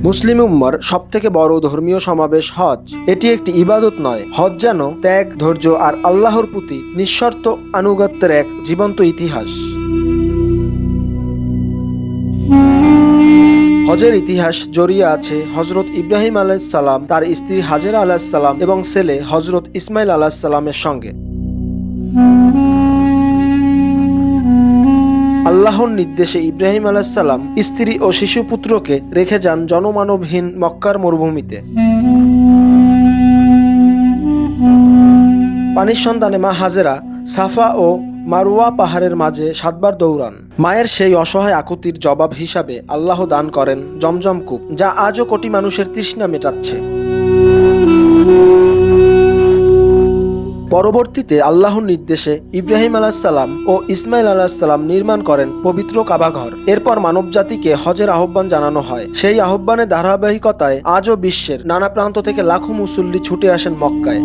মুসলিম উম্মার সবথেকে বড় ধর্মীয় সমাবেশ হজ। এটি একটি ইবাদত নয়, হজ যেন ত্যাগ, ধৈর্য আর আল্লাহর প্রতি নিঃশর্ত আনুগত্যের এক জীবন্ত ইতিহাস। হজের ইতিহাস জড়িয়ে আছে হজরত ইব্রাহিম আলাইহিস সালাম, তার স্ত্রী হাজেরা আলাইহিস সালাম এবং ছেলে হজরত ইসমাইল আলাইহিস সালামের সঙ্গে। আল্লাহর নির্দেশে ইব্রাহিম আলাইহিস সালাম স্ত্রী ও শিশু পুত্রকে রেখে যান জনমানবহীন মক্কার মরুভূমিতে। পানির সন্ধানে মা হাজেরা সাফা ও মারওয়া পাহাড়ের মাঝে 7 বার দৌড়ান। মায়ের সেই অসহায় আকুতির জবাব হিসাবে আল্লাহ দান করেন জমজম কূপ, যা আজও কোটি মানুষের তৃষ্ণা মেটাচ্ছে। পরবর্তীতে আল্লাহর নির্দেশে ইব্রাহিম আলাইহিস সালাম ও ইসমাইল আলাইহিস সালাম নির্মাণ করেন পবিত্র কাবাঘর। এরপর মানবজাতিকে হজের আহ্বান জানানো হয়। সেই আহ্বানের ধারাবাহিকতায় আজও বিশ্বের নানা প্রান্ত থেকে লাখো মুসল্লি ছুটে আসেন মক্কায়।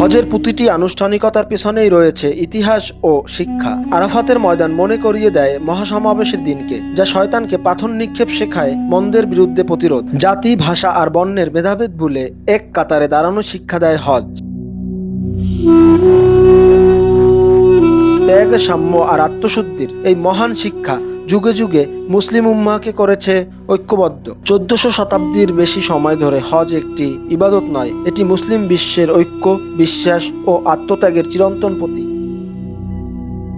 হজের প্রতিটি আনুষ্ঠানিকতার পেছনেই রয়েছে ইতিহাস ও শিক্ষা। আরাফাতের ময়দান মনে করিয়ে দেয় মহাসমাবেশের দিনকে, যা শয়তানকে পাথর নিক্ষেপ শেখায়, মন্দের বিরুদ্ধে প্রতিরোধ, জাতি, ভাষা আর বর্ণের ভেদাভেদ ভুলে এক কাতারে দাঁড়ানো শিক্ষা দেয় হজ। ত্যাগ, সাম্য আর আত্মশুদ্ধির এই মহান শিক্ষা যুগে যুগে মুসলিম উম্মাহকে করেছে ঐক্যবদ্ধ। 1400 শতাব্দীর বেশি সময় ধরে হজ একটি ইবাদত নয়, এটি মুসলিম বিশ্বের ঐক্য, বিশ্বাস ও আত্মত্যাগের চিরন্তন প্রতীক।